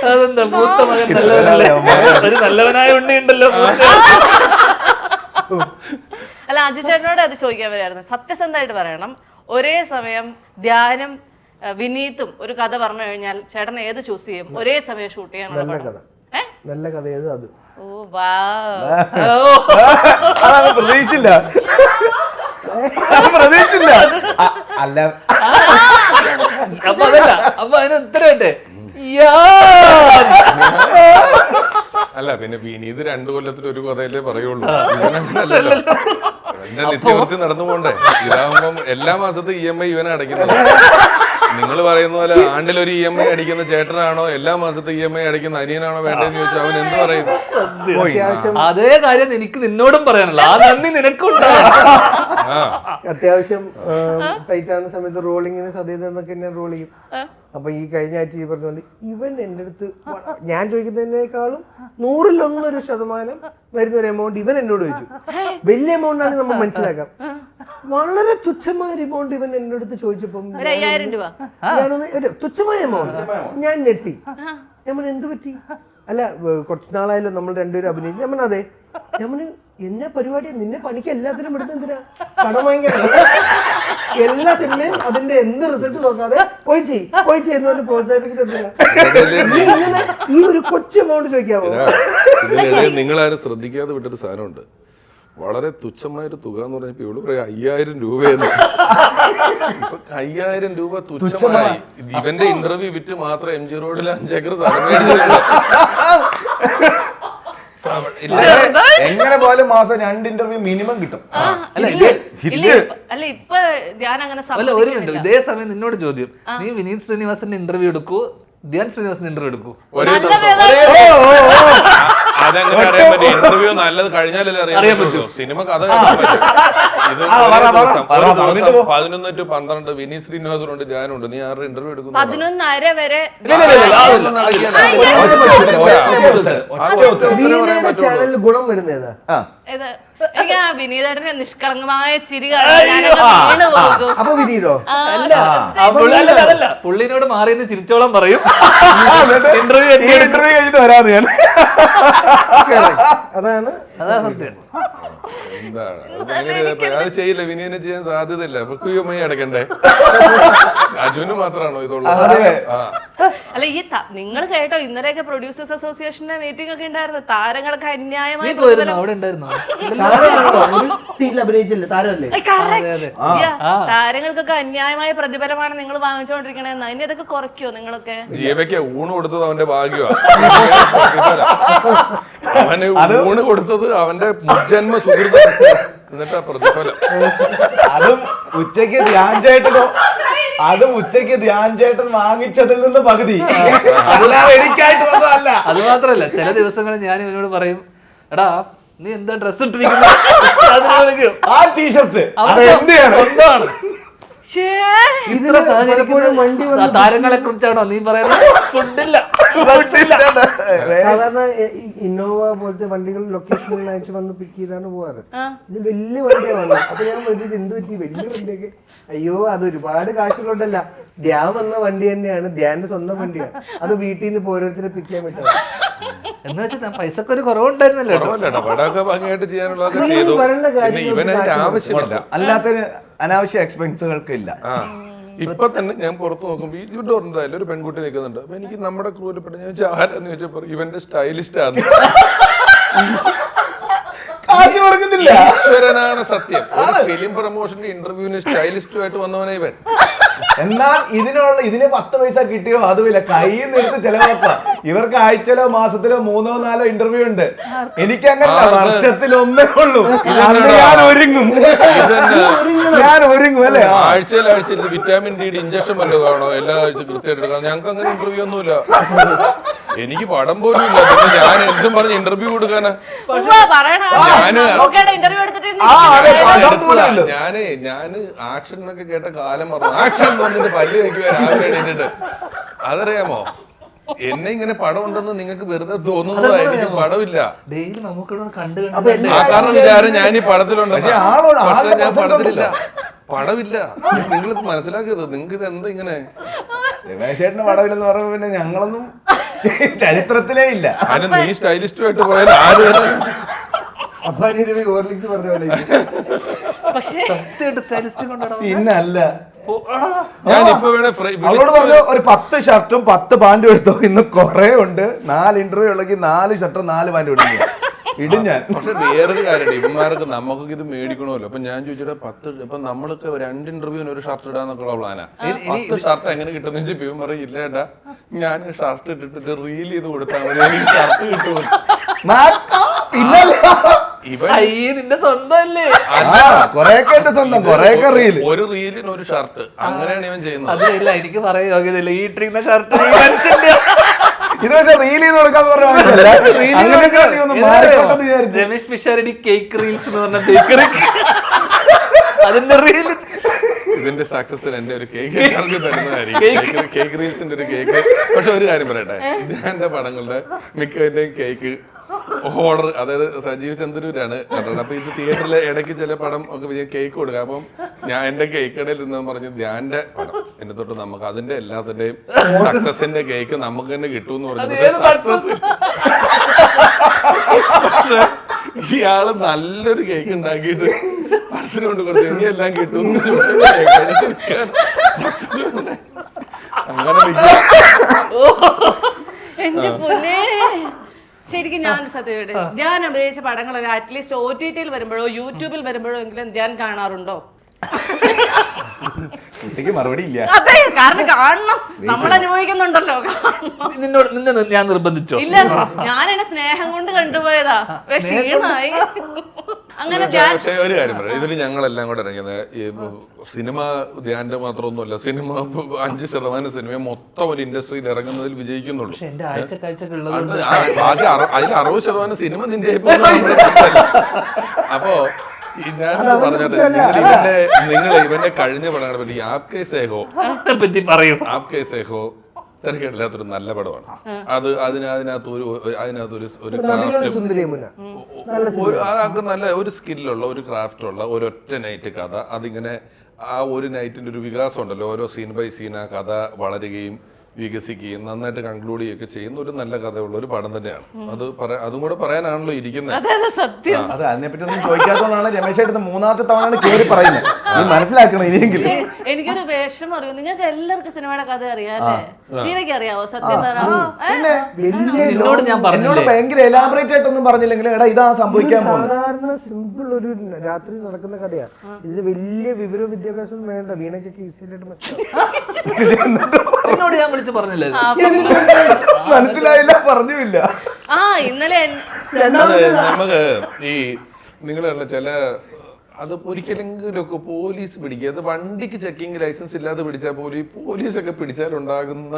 അതെന്താ മൂത്ത മകൻ നല്ലവനല്ലേ, ഒരു നല്ലവനായ ഉണ്ണിയുണ്ടല്ലോ. അല്ല, അജു ചേട്ടനോട് അത് ചോദിക്കാൻ വരായിരുന്നു. സത്യസന്ധമായിട്ട് പറയണം, ഒരേ സമയം ധ്യാനും വിനീതും ഒരു കഥ പറഞ്ഞു കഴിഞ്ഞാൽ ചേട്ടൻ ഏത് ചൂസ് ചെയ്യും? ഒരേ സമയം ഷൂട്ട് ചെയ്യാനുള്ള നല്ല കഥ ഏത്? അത് ഓ വാ, പ്രതീക്ഷിച്ചില്ല. അല്ല അപ്പൊ അതല്ല, അപ്പൊ അതിന് ഉത്തരവട്ടെ. അല്ല, പിന്നെ വിനീത് 2 കൊല്ലത്തിൽ ഒരു കഥയിലേ പറയുള്ളൂ. ഇവനല്ലല്ലോ, എന്റെ നിത്യവൃത്തി നടന്നു പോണ്ടേ. ഇതാകുമ്പം എല്ലാ മാസത്തും EMI ഇവനെ അടയ്ക്കുന്നത്. നിങ്ങൾ പറയുന്ന പോലെ ആണ്ടിലൊരു EMI അടിക്കുന്ന ചേട്ടനാണോ എല്ലാ മാസത്തെ EMI അടയ്ക്കുന്ന അനിയനാണോ വേണ്ടതെന്ന് ചോദിച്ചാൽ അവൻ എന്ത് പറയും? അതേ കാര്യം എനിക്ക് നിന്നോടും പറയാനുള്ള ആ നന്ദി നിനക്കുണ്ട്. അത്യാവശ്യം ടൈറ്റ് ആകുന്ന സമയത്ത് റോളിങ്ങിന് സദ്യന്നൊക്കെ ഞാൻ റോൾ ചെയ്യും. അപ്പൊ ഈ കഴിഞ്ഞ ആഴ്ച ഈ പറഞ്ഞ പോലെ ഇവൻ എൻ്റെ അടുത്ത് ഞാൻ ചോദിക്കുന്നതിനേക്കാളും 100% വരുന്ന ഒരു എമൗണ്ട് ഇവൻ എന്നോട് ചോദിച്ചു. വലിയ എമൗണ്ട് ആണ് നമ്മൾ മനസ്സിലാക്കാം. വളരെ തുച്ഛമായ ഒരു എമൗണ്ട് ഇവൻ എൻ്റെ അടുത്ത് ചോദിച്ചപ്പം 5000 രൂപ ഞാനൊന്ന് തുച്ഛമായ എമൗണ്ട് ഞാൻ ഞെട്ടി. ഞാൻ എന്ത് പറ്റി? അല്ല, കുറച്ച് നാളായാലും നമ്മൾ രണ്ടുപേരും അഭിനയിച്ചു. ഞാൻ അതെ. ഞാൻ എന്നാ പരിപാടിയാ, നിന്നെ പണിക്ക് എല്ലാത്തിനും എടുത്ത് എന്തിനാ കടം വാങ്ങിക്കാൻ? എല്ലാ സിനിമയും അതിന്റെ എന്ത് റിസൾട്ട് നോക്കാതെ പോയി ചെയ്യുന്ന പ്രോത്സാഹിപ്പിക്കുന്നില്ല. ഈ ഒരു കൊച്ചു എമൗണ്ട് ചോദിക്കാമോ? നിങ്ങളാരും ശ്രദ്ധിക്കാതെ വിട്ടൊരു സാധനമുണ്ട്. വളരെ തുച്ഛമായൊരു തുക എന്ന് പറഞ്ഞപ്പോ ഇവള് പറയാം 5000 രൂപയെന്ന്. ഇപ്പൊ 5000 രൂപ തുച്ഛമായി. ഇവന്റെ ഇന്റർവ്യൂ വിറ്റ് മാത്രം MG റോഡിൽ 5 ഏക്കർ സ്ഥലം മേടിച്ചിട്ടുണ്ട്. എങ്ങനെ പോലും മാസം 2 ഇന്റർവ്യൂ മിനിമം കിട്ടും. അല്ല, ഇപ്പൊ ധ്യാൻ അങ്ങനെ ഒരു മിനിറ്റ്, ഇതേ സമയം നിന്നോട് ചോദ്യം, നീ വിനീത് ശ്രീനിവാസന്റെ ഇന്റർവ്യൂ എടുക്കൂ, ധ്യാൻ ശ്രീനിവാസന്റെ ഇന്റർവ്യൂ എടുക്കൂ? അതെങ്ങനെ അറിയാൻ പറ്റും? ഇന്റർവ്യൂ നല്ലത് കഴിഞ്ഞാലല്ലേ അറിയാൻ പറ്റൂ. സിനിമ കഥ ഇത് 11 to 12 വിനീത് ശ്രീനിവാസനുണ്ട്, ധ്യാനുണ്ട്. നീ ആരുടെ ഇന്റർവ്യൂ എടുക്കുന്നു? 11:30 വരെ ചാനലിൽ ഗുണം വരുന്നേതാ? എനിക്ക് ആ വിനീതേട്ടന്റെ നിഷ്കളങ്കമായ ചിരി കാണാൻ. അപ്പൊ വിനീതോ? അതല്ല, പുള്ളിനോട് മാറിയെന്ന് ചിരിച്ചോളം പറയും. ഇന്റർവ്യൂ കഴിഞ്ഞിട്ട് വരാതെ ഞാൻ അതാണ് സത്യം. എന്താണ് അത് ചെയ്യില്ല, വിനീനെ ചെയ്യാൻ സാധ്യതയില്ല. കുയ്യമ്മയെ അടക്കണ്ടേ? അജുന് മാത്രമാണോ ഇതുള്ളത്? അല്ല ഈ നിങ്ങൾ കേട്ടോ, ഇന്നലെയൊക്കെ പ്രൊഡ്യൂസേഴ്സ് അസോസിയേഷന്റെ മീറ്റിംഗ് ഒക്കെ ഉണ്ടായിരുന്നു. താരങ്ങൾക്ക് അന്യായമായി അവിടെ ഉണ്ടായിരുന്നോ? സീറ്റിൽ അഭിനയിച്ചില്ലേ താരമല്ലേ? താരങ്ങൾക്കൊക്കെ അന്യായമായ പ്രതിഫലമാണ് നിങ്ങൾ വാങ്ങിച്ചുകൊണ്ടിരിക്കണേന്ന്. അതിന് ഇതൊക്കെ കുറയ്ക്കോ നിങ്ങളൊക്കെ? ജീവയ്ക്ക് ഊണ് കൊടുത്തത് അവന്റെ ഭാഗ്യമാണ്. അവന് ഊണ് കൊടുത്തത് അവന്റെ മുജ്ജന്മ സുഹൃത്ത്, എന്നിട്ടാ പ്രതിഫലം. അതും ഉച്ചയ്ക്ക് ധ്യാൻ ചേട്ടൻ വാങ്ങിച്ചതിൽ നിന്ന് പകുതി, അല്ലാതെ എനിക്കായിട്ട് വന്നതല്ല. അത് മാത്രല്ല, ചില ദിവസങ്ങളിൽ ഞാൻ ഇവനോട് പറയും, എടാ നീ എന്താ ഡ്രസ് ഇട്ടിരിക്കുന്നത്, ആ ടീഷർട്ട് എന്താണ് ഇത്ര സഹകരിക്കുന്ന താരങ്ങളെ കുറിച്ചാണോ നീ പറയുന്നത്? ഫുഡില്ല. സാധാരണ ഇന്നോവ പോലത്തെ വണ്ടികൾ ലൊക്കേഷനിൽ അയച്ചു വന്ന് പിക്ക് ചെയ്താണ് പോവാറ്. ഇത് വലിയ വണ്ടിയാണ് വന്നത്. അപ്പൊ ഞാൻ ഇത് എന്ത് പറ്റി വലിയ വണ്ടിയൊക്കെ? അയ്യോ, അത് ഒരുപാട് കാശുകളുണ്ടല്ല. ധ്യാൻ വന്ന വണ്ടി തന്നെയാണ്, ധ്യാന്റെ സ്വന്തം വണ്ടിയാണ്. അത് വീട്ടിൽ നിന്ന് ഓരോരുത്തരെ പിക്ക് ചെയ്യാൻ പറ്റും. എന്ന് വെച്ചാൽ പൈസക്ക് ഒരു കുറവുണ്ടായിരുന്നല്ലോ. പടമൊക്കെ ഭംഗിയായിട്ട് ചെയ്യാനുള്ളതൊക്കെ ചെയ്തു. ഇവനതിന്റെ ആവശ്യമില്ല, അല്ലാത്തൊരു അനാവശ്യ എക്സ്പെൻസുകൾക്ക് ഇല്ല. ഇപ്പൊ തന്നെ ഞാൻ പുറത്ത് നോക്കുമ്പോ ഇവിടെ എന്തായാലും ഒരു പെൺകുട്ടി നിൽക്കുന്നുണ്ട്. അപ്പൊ എനിക്ക് നമ്മുടെ ക്രൂവിൽ പെട്ട ഞാൻ ആരാന്ന് ചോദിച്ചപ്പോ ഇവന്റെ സ്റ്റൈലിസ്റ്റ് ആണ്. കാശ് കൊടുക്കുന്നില്ല. ഈശ്വരനാണ് സത്യം. ഒരു ഫിലിം പ്രൊമോഷന്റെ ഇന്റർവ്യൂവിന് സ്റ്റൈലിസ്റ്റുമായിട്ട് വന്നവനെ ഇവൻ. എന്നാൽ ഇതിന് 10 പൈസ കിട്ടിയോ അതുമില്ല, കയ്യിൽ നിന്ന് എടുത്ത് ചെലവാക്ക. ഇവർക്ക് ആഴ്ചയിലോ മാസത്തിലോ 3-4 ഇന്റർവ്യൂ ഉണ്ട്. എനിക്ക് അങ്ങനെ വർഷത്തിൽ ഒന്നേ ഉള്ളൂ. ഞാൻ ഒരുങ്ങും അല്ലേ? ആഴ്ചയിൽ വിറ്റാമിൻ ഡി ഇഞ്ചക്ഷൻ വല്ലതാണോ എല്ലാ ആഴ്ച കൃത്യമായിട്ട് എടുക്കാം. ഞങ്ങൾക്ക് അങ്ങനെ ഇന്റർവ്യൂ ഒന്നുമില്ല. എനിക്ക് പടം പോലും ഇല്ല. ഞാൻ എന്തും പറഞ്ഞ് ഇന്റർവ്യൂ കൊടുക്കാനാ? ഞാന് ആക്ഷൻ എന്നൊക്കെ കേട്ട കാലം പറഞ്ഞു. ആക്ഷൻ വന്നിട്ട് പല്ല് വയ്ക്കുവാൻ അതറിയാമോ? എന്നെ ഇങ്ങനെ പടം ഉണ്ടെന്ന് നിങ്ങൾക്ക് വെറുതെ തോന്നുന്നതാ. എനിക്ക് പടമില്ല. ഡെയിലി നമുക്ക് ആ കാരണം വിചാരം ഞാൻ ഈ പടത്തിലുണ്ട്. പക്ഷെ ഞാൻ പടത്തിലില്ല, പടമില്ല. നിങ്ങൾക്ക് മനസ്സിലാക്കിയത്. നിങ്ങൾക്ക് ഇത് എന്താ ഇങ്ങനെ? രമേശേട്ടന് പടമില്ലെന്ന് പറയുമ്പോ പിന്നെ ഞങ്ങളൊന്നും ചരിത്രത്തിലേ ഇല്ല. അതിന് നീ സ്റ്റൈലിസ്റ്റുമായിട്ട് പോയാൽ ആര് പിന്നല്ല. ഞാനിപ്പോ അവളോട് പറഞ്ഞു ഒരു 10 ഷർട്ടും 10 പാന്റും എടുത്തോ. ഇന്ന് കുറെ ഉണ്ട്. 4 ഇന്റർവ്യൂ ഉള്ളെങ്കിൽ 4 ഷർട്ടും 4 പാന്റും ഇടും ഞാൻ. പക്ഷെ വേറൊരു കാര്യം, ഇവന്മാർക്ക് നമുക്കൊക്കെ ഇത് മേടിക്കണമല്ലോ. അപ്പൊ ഞാൻ ചോദിച്ചിട്ട് 10 ഇപ്പൊ നമ്മളൊക്കെ 2 ഇന്റർവ്യൂവിന് ഒരു ഷർട്ട് ഇടാന്നൊക്കെയുള്ള പ്ലാനാ. 10 ഷർട്ട് എങ്ങനെ കിട്ടുന്ന വെച്ചാൽ ഇവൻ പറയും, ഇല്ലേട്ടാ ഞാൻ ഷർട്ട് ഇട്ടിട്ട് റീൽ ചെയ്ത് കൊടുത്താൽ മതി, എനിക്ക് ഷർട്ട് കിട്ടുമോ? നിന്റെ സ്വന്തമല്ലേ? ഒരു റീലിന് ഒരു ഷർട്ട്, അങ്ങനെയാണ് ഇവൻ ചെയ്യുന്നത്. അതില്ല, എനിക്ക് പറയാൻ യോഗ്യതയില്ല. ഈ ഇട്ടിരിക്കുന്ന ഷർട്ട് ഇത് പക്ഷെ റീൽ ചെയ്ത് കൊടുക്കാന്ന് പറഞ്ഞ രമേഷ് പിഷാരടി കേക്ക് റീൽസ് എന്ന് പറഞ്ഞ ബേക്കറി, അതിന്റെ റീൽ. ഇതിന്റെ സക്സസിന് എന്റെ ഒരു കേക്ക് എല്ലാവർക്കും തരുന്നതായിരിക്കും. കേക്ക് റീൽസിന്റെ ഒരു കേക്ക്. പക്ഷെ ഒരു കാര്യം പറയട്ടെ, എന്റെ പടങ്ങളുടെ മിക്കതിന്റെയും കേക്ക് ഓർഡർ, അതായത് സജീവ് ചന്ദ്രൂരാണ് കണ്ടത്. അപ്പൊ ഇത് തിയേറ്ററിൽ ഇടയ്ക്ക് ചില പടം ഒക്കെ കേക്ക് കൊടുക്കുക. അപ്പം ഞാൻ എന്റെ കേക്ക് കടയിൽ നിന്ന് പറഞ്ഞു, ധ്യാന്റെ പടം എന്നെ തൊട്ട് നമുക്ക് അതിന്റെ എല്ലാത്തിന്റെയും സക്സസിന്റെ കേക്ക് നമുക്ക് തന്നെ കിട്ടുമെന്ന് പറഞ്ഞു. പക്ഷെ ഇയാള് നല്ലൊരു കേക്ക് ഉണ്ടാക്കിയിട്ട് പടത്തിന് കൊണ്ട് കൊടുത്തു. ഇനി എല്ലാം കിട്ടും. അങ്ങനെ ശരിക്കും ഞാൻ സത്യമായിട്ട് ധ്യാൻ അഭിനയിച്ച പടങ്ങളൊക്കെ അറ്റ്ലീസ്റ്റ് OTTയിൽ വരുമ്പോഴോ യൂട്യൂബിൽ വരുമ്പോഴോ എങ്കിലും ധ്യാൻ കാണാറുണ്ടോ? കുട്ടിക്ക് മറുപടി ഇല്ല. അതെ, കാരണം കാണണം, നമ്മൾ അനുഭവിക്കുന്നുണ്ടല്ലോ. നിന്നെ ഞാൻ നിർബന്ധിച്ചോ? ഇല്ല, ഞാൻ എന്നെ സ്നേഹം കൊണ്ട് കണ്ടുപോയതാ. ക്ഷീണമായി. അങ്ങനെ പക്ഷേ ഒരു കാര്യം പറയാം, ഇതിൽ ഞങ്ങളെല്ലാം കൂടെ ഇറങ്ങിയത് ഈ സിനിമ ധ്യാന്റെ മാത്രമൊന്നുമല്ല. സിനിമ 5% സിനിമ മൊത്തം ഒരു ഇൻഡസ്ട്രിയിൽ ഇറങ്ങുന്നതിൽ വിജയിക്കുന്നുള്ളൂ. ബാക്കി അതിൽ 60% സിനിമ നിന്റെ. അപ്പോ ഞാൻ പറഞ്ഞോട്ടെ, നിങ്ങൾ ഇവന്റെ കഴിഞ്ഞ പടങ്ങളെ പറ്റി ആപ്കെ സേഹോ പറ്റി പറയൂ. ആപ്കെ സേഹോ തിരക്കേടില്ലാത്തൊരു നല്ല പടമാണ്. അത് അതിനകത്തൊരു അതൊക്കെ നല്ല ഒരു സ്കില്ലുള്ള ഒരു ക്രാഫ്റ്റുള്ള ഒരൊറ്റ നൈറ്റ് കഥ. അതിങ്ങനെ ആ ഒരു നൈറ്റിന്റെ ഒരു വികാസം ഉണ്ടല്ലോ. ഓരോ സീൻ ബൈ സീൻ ആ കഥ വളരുകയും വികസിക്കുകയും നന്നായിട്ട് കൺക്ലൂഡ് ചെയ്യുകയൊക്കെ ചെയ്യുന്ന ഒരു നല്ല കഥയുള്ള ഒരു പടം തന്നെയാണ്. അതും കൂടെ പറയാനാണല്ലോ ഇരിക്കുന്നത്. അതെ സത്യം. അത് അതിനെപ്പറ്റി ഒന്നും ചോദിക്കാത്തതാണ് രമേശ് ഏട്ടൻ മൂന്നാമത്തെ തവണ കേറി പറയുന്നത്. നീ മനസ്സിലാക്കണം ഇനിയെങ്കിലും. എനിക്കൊരു വേഷം അറിയൂ, നിങ്ങൾക്ക് എല്ലാവർക്കും സിനിമയുടെ കഥ അറിയാല്ലേ? ജീവയ്ക്ക് അറിയാവോ? സത്യം പറ. നിന്നോട് ഞാൻ എന്നോട് പറഞ്ഞില്ലേ ഭയങ്കര എലാബറേറ്റ് ആയിട്ടൊന്നും പറഞ്ഞില്ലെങ്കിലും എടാ ഇതാ സംഭവിക്കാൻ പോകുന്നത്. സാധാരണ സിമ്പിൾ ഒരു രാത്രി നടക്കുന്ന കഥയാണ്. ഇതിന് വലിയ വിവരവും വിദ്യാഭ്യാസവും വേണ്ട. വീണയ്ക്കൊക്കെ ഈസിയായിട്ട് നിന്നോട് ഞാൻ വിളിച്ച് പറഞ്ഞില്ലേ മനസ്സിലായില്ല, പറഞ്ഞില്ല. ഇന്നലെ നമുക്ക് ഈ നിങ്ങൾ ചില അത് ഒരിക്കലെങ്കിലൊക്കെ പോലീസ് പിടിക്കുക. അത് വണ്ടിക്ക് ചെക്കിങ് ലൈസൻസ് ഇല്ലാതെ പിടിച്ചാൽ പോലും ഈ പോലീസൊക്കെ പിടിച്ചാലുണ്ടാകുന്ന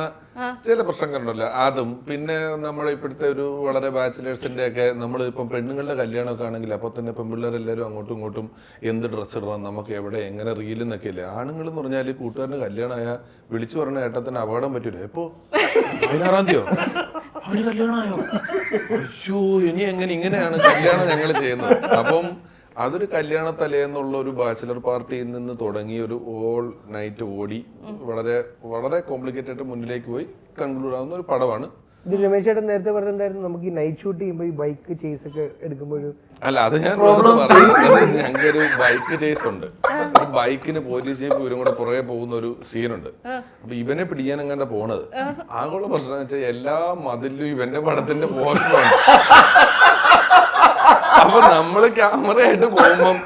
ചില പ്രശ്നങ്ങളുണ്ടല്ലോ. അതും പിന്നെ നമ്മുടെ ഇപ്പോഴത്തെ ഒരു വളരെ ബാച്ചിലേഴ്സിന്റെ ഒക്കെ നമ്മൾ ഇപ്പം പെണ്ണുങ്ങളുടെ കല്യാണമൊക്കെ ആണെങ്കിൽ അപ്പോൾ തന്നെ പെൺപിള്ളേരെല്ലാവരും അങ്ങോട്ടും ഇങ്ങോട്ടും എന്ത് ഡ്രസ്സ് ഇടണം, നമുക്ക് എവിടെ എങ്ങനെ റീലെന്നൊക്കെ ഇല്ലേ. ആണുങ്ങൾ എന്ന് പറഞ്ഞാൽ കൂട്ടുകാരന് കല്യാണമായ വിളിച്ചു പറഞ്ഞ ഏട്ടത്തിന് അപകടം പറ്റൂലേ. എപ്പോ 16-ാം തീയതിയോ അവന് കല്യാണമായോ, അയ്യോ ഇനി ഇങ്ങനെയാണ് കല്യാണം ഞങ്ങൾ ചെയ്യുന്നത്. അപ്പം അതൊരു കല്യാണ തലേന്നുള്ള ഒരു ബാച്ചിലർ പാർട്ടിയിൽ നിന്ന് തുടങ്ങി ഒരു ഓൾ നൈറ്റ് ഓടി വളരെ വളരെ കോംപ്ലിക്കേറ്റഡ് മുന്നിലേക്ക് പോയി കൺക്ലൂഡ് ആവുന്ന ഒരു പടമാണ്. ഇത് രമേശ് ചേട്ടൻ നേരത്തെ പറഞ്ഞെന്തായിരുന്നു, നമുക്ക് ഈ നൈറ്റ് ഷൂട്ട് ചെയ്യുമ്പോൾ ഈ ബൈക്ക് ചേസ് ഒക്കെ എടുക്കുമ്പോൾ അല്ല അത് ഞാൻ പറയുന്നത് ഞങ്ങൾക്കൊരു ബൈക്ക് ചേസ് ഉണ്ട്. ബൈക്കിന് പോലീസ് ജീപ്പ് ഇവരും കൂടെ പുറകെ പോകുന്ന ഒരു സീനുണ്ട്. അപ്പൊ ഇവനെ പിടിക്കാൻ എങ്ങനെ പോണത്. ആകെയുള്ള പ്രശ്നം എന്ന് വെച്ചാൽ എല്ലാ മതിലും ഇവന്റെ പടത്തിന്റെ പോസ്റ്ററാണ്. അപ്പൊ നമ്മള് ക്യാമറയായിട്ട് പോകുമ്പം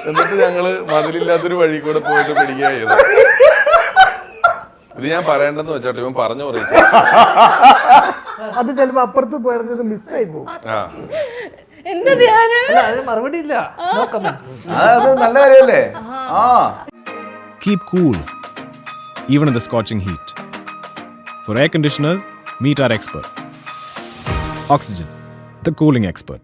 എന്നിട്ട് ഞങ്ങള് മതിലില്ലാത്തൊരു വഴി കൂടെ പോയിട്ട് പിടിക്കുക ചെയ്തു. ഇത് ഞാൻ പറയണ്ടെന്ന് വെച്ചോട്ടെ, ഇവൻ പറഞ്ഞു പറയിച്ചു. അത് ചിലപ്പോ അപ്പുറത്ത് പോയത് മിസ്സായി പോകും. എന്റെ ധ്യാനം. അതിന് മറുപടി ഇല്ല. No comments. അത് നല്ല കാര്യമല്ലേ. Keep cool, even in the scorching heat. For air conditioners, meet our expert. Oxygen, the cooling expert.